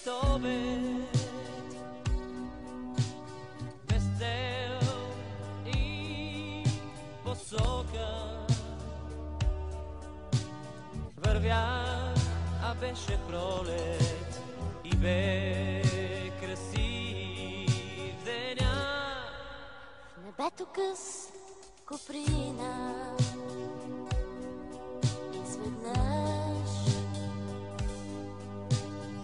след обед, без цел и посока вървях, а беше пролет и бе красив деня. В небето къс куприна изведнъж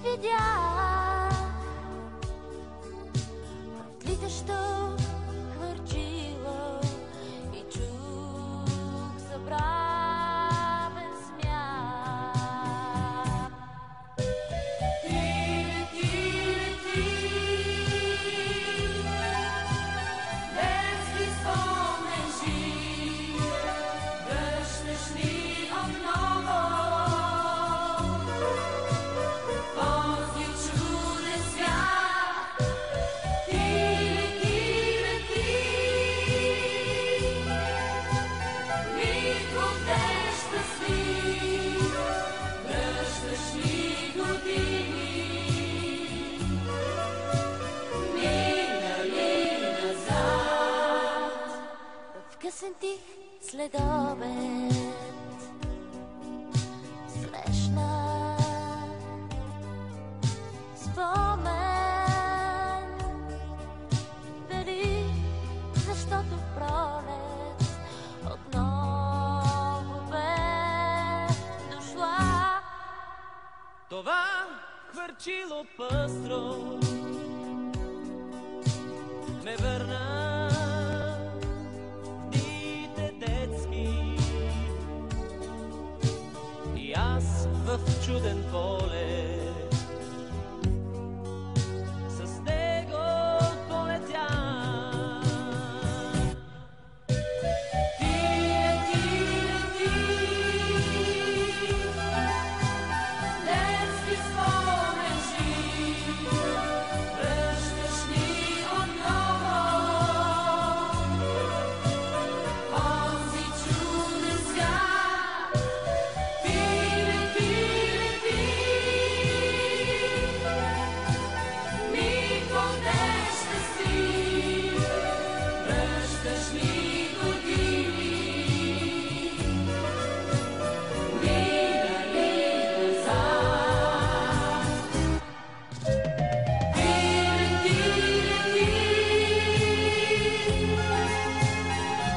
видях въртлитещо хвърчило и чух забравен смях. Ти лети, детски спомен жив, връщаш ни отново този чуден свят. Ти лети, миг отдеш щастлив, връщаш ни години, минали назад. В късен тих следобед срещна спомен. Дали защото в пролет отново бе дошла. Това хвърчило пъстро ме върна в дните детски и аз в чуден полет с него полетях. Ти лети, детски спомен жив, връщаш ни отново този чуден свят. Ти лети, миг отдеш щастлив, връщаш ни години, минали назад. Ти лети,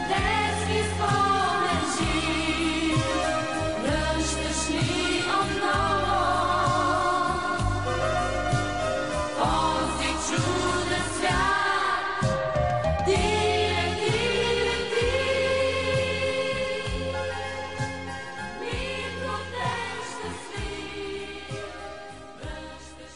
детски спомен жив, връщаш ни отново този чуден свят. Ти лети, миг отдеш щастлив, връщаш.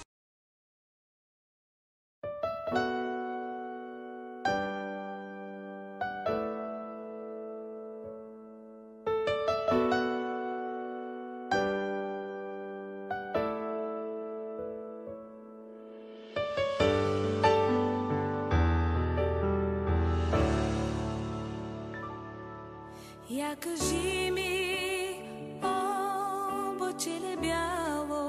Я кажи ми, облаче бяло,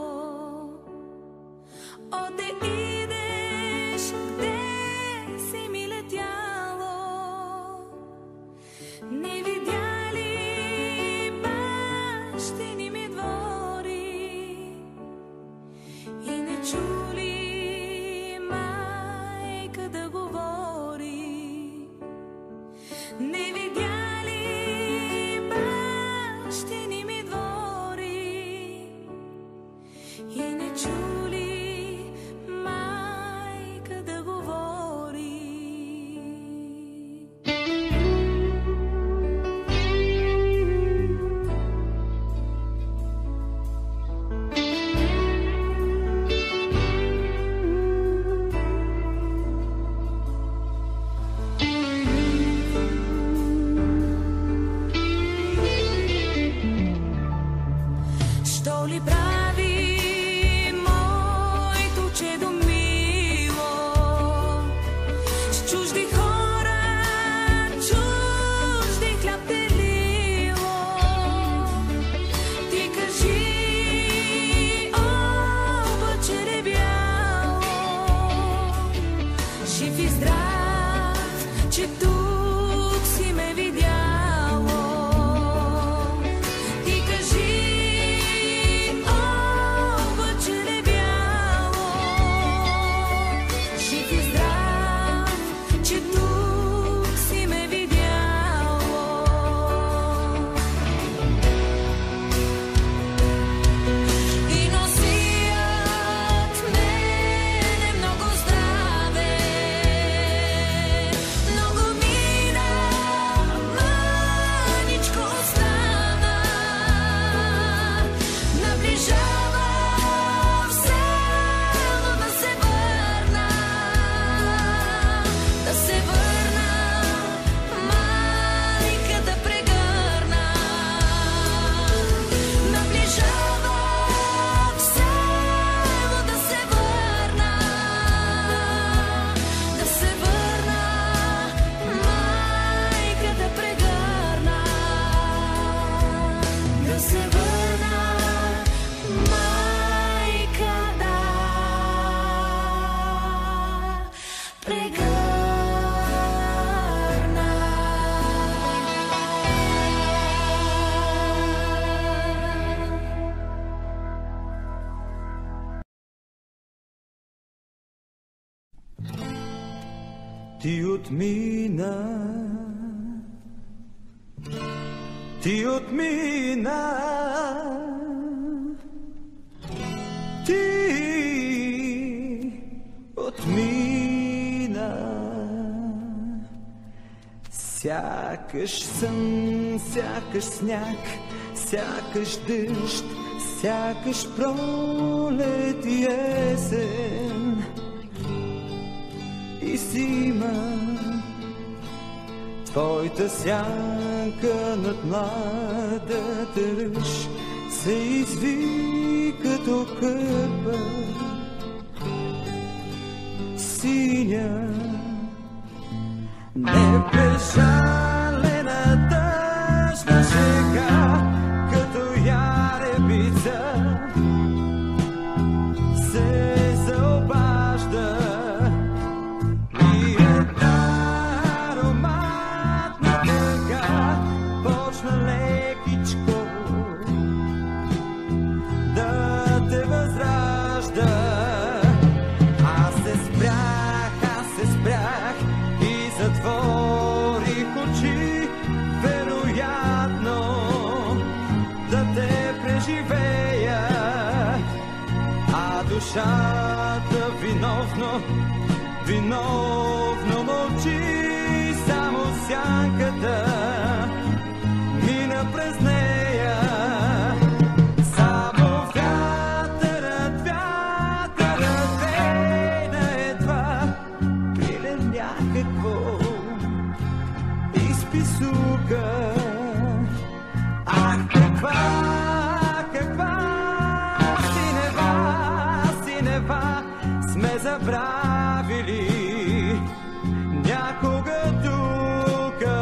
оде идеш, где си ми летяло? Не видя ли бащини ми двори и не чули майка да говори? Не видя бащини ми двори и не чули майка да говори. Що ли прави моето чедо мило с чужди хора, чужди хляб делило? Ти кажи, облаче бяло, Ти отмина, ти отмина, ти отмина. Сякаш сън, сякаш сняг, сякаш дъжд, сякаш пролет и есен и зима. Твоята сянка над младата ръж се изви като кърпа синя. Непрежалена тъжна шега, като яребица се заобажда и една ароматна тъга почна лекичко да те възражда. Аз се спрях и затворих очи, вероятно да те преживея, а душата виновно мълчи. Само сянката мина през нея. Само вятърът вейна едва, приле някакво изписука. Ах, каква синева сме забравили някога тука.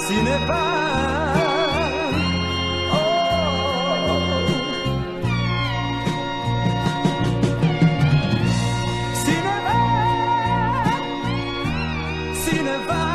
Синева, Синева,